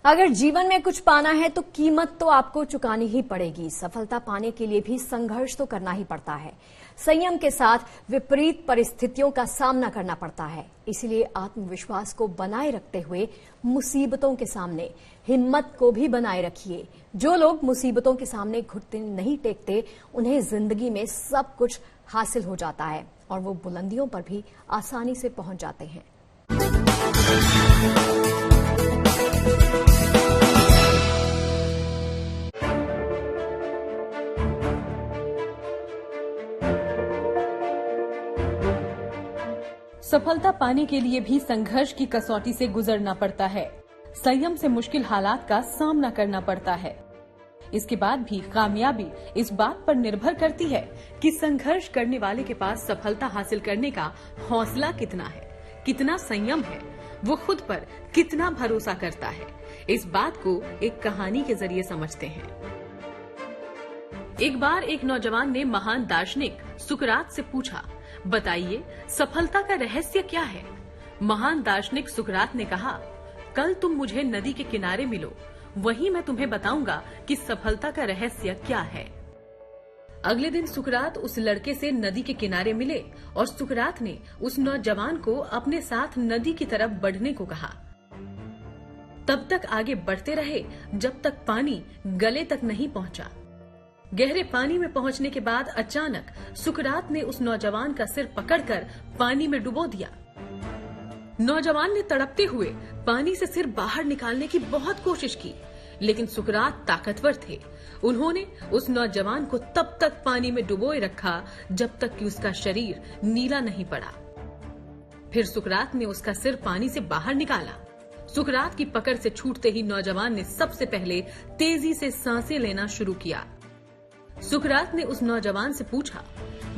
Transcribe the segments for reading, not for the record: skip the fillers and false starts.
अगर जीवन में कुछ पाना है तो कीमत तो आपको चुकानी ही पड़ेगी। सफलता पाने के लिए भी संघर्ष तो करना ही पड़ता है। संयम के साथ विपरीत परिस्थितियों का सामना करना पड़ता है। इसलिए आत्मविश्वास को बनाए रखते हुए मुसीबतों के सामने हिम्मत को भी बनाए रखिए। जो लोग मुसीबतों के सामने घुटने नहीं टेकते, उन्हें जिंदगी में सब कुछ हासिल हो जाता है और वो बुलंदियों पर भी आसानी से पहुंच जाते हैं। सफलता पाने के लिए भी संघर्ष की कसौटी से गुजरना पड़ता है। संयम से मुश्किल हालात का सामना करना पड़ता है। इसके बाद भी कामयाबी इस बात पर निर्भर करती है कि संघर्ष करने वाले के पास सफलता हासिल करने का हौसला कितना है, कितना संयम है, वो खुद पर कितना भरोसा करता है। इस बात को एक कहानी के जरिए समझते हैं। एक बार एक नौजवान ने महान दार्शनिक सुकरात से पूछा, बताइए सफलता का रहस्य क्या है। महान दार्शनिक सुकरात ने कहा, कल तुम मुझे नदी के किनारे मिलो, वहीं मैं तुम्हें बताऊंगा कि सफलता का रहस्य क्या है। अगले दिन सुकरात उस लड़के से नदी के किनारे मिले और सुकरात ने उस नौजवान को अपने साथ नदी की तरफ बढ़ने को कहा। तब तक आगे बढ़ते रहे जब तक पानी गले तक नहीं पहुंचा। गहरे पानी में पहुंचने के बाद अचानक सुकरात ने उस नौजवान का सिर पकड़कर पानी में डुबो दिया। नौजवान ने तड़पते हुए पानी से सिर बाहर निकालने की बहुत कोशिश की, लेकिन सुकरात ताकतवर थे। उन्होंने उस नौजवान को तब तक पानी में डुबोए रखा जब तक कि उसका शरीर नीला नहीं पड़ा। फिर सुकरात ने उसका सिर पानी से बाहर निकाला। सुकरात की पकड़ से छूटते ही नौजवान ने सबसे पहले तेजी से सांसें लेना शुरू किया। सुकरात ने उस नौजवान से पूछा,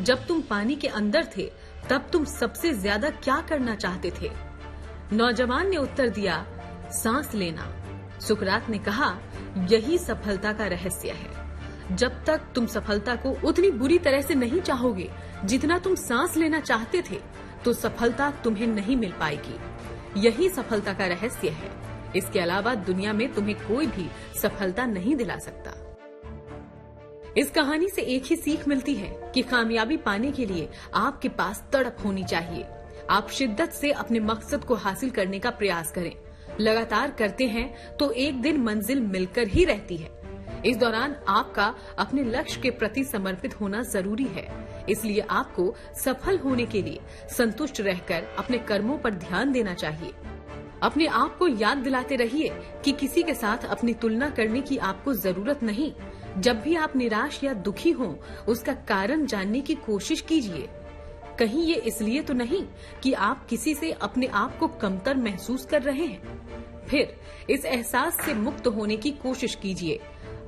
जब तुम पानी के अंदर थे तब तुम सबसे ज्यादा क्या करना चाहते थे। नौजवान ने उत्तर दिया, सांस लेना। सुकरात ने कहा, यही सफलता का रहस्य है। जब तक तुम सफलता को उतनी बुरी तरह से नहीं चाहोगे जितना तुम सांस लेना चाहते थे, तो सफलता तुम्हें नहीं मिल पाएगी। यही सफलता का रहस्य है। इसके अलावा दुनिया में तुम्हें कोई भी सफलता नहीं दिला सकता। इस कहानी से एक ही सीख मिलती है कि कामयाबी पाने के लिए आपके पास तड़प होनी चाहिए। आप शिद्दत से अपने मकसद को हासिल करने का प्रयास करें। लगातार करते हैं तो एक दिन मंजिल मिलकर ही रहती है। इस दौरान आपका अपने लक्ष्य के प्रति समर्पित होना जरूरी है। इसलिए आपको सफल होने के लिए संतुष्ट रहकर अपने कर्मों पर ध्यान देना चाहिए। अपने आप को याद दिलाते रहिए कि किसी के साथ अपनी तुलना करने की आपको जरूरत नहीं। जब भी आप निराश या दुखी हों, उसका कारण जानने की कोशिश कीजिए। कहीं ये इसलिए तो नहीं कि आप किसी से अपने आप को कमतर महसूस कर रहे हैं। फिर इस एहसास से मुक्त होने की कोशिश कीजिए।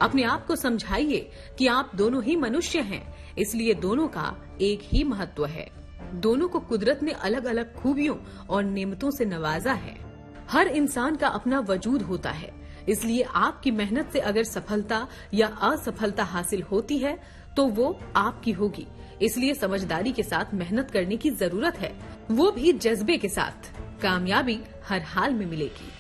अपने आप को समझाइए कि आप दोनों ही मनुष्य हैं, इसलिए दोनों का एक ही महत्व है। दोनों को कुदरत ने अलग अलग खूबियों और नेमतों से नवाजा है। हर इंसान का अपना वजूद होता है, इसलिए आपकी मेहनत से अगर सफलता या असफलता हासिल होती है तो वो आपकी होगी। इसलिए समझदारी के साथ मेहनत करने की जरूरत है, वो भी जज्बे के साथ। कामयाबी हर हाल में मिलेगी।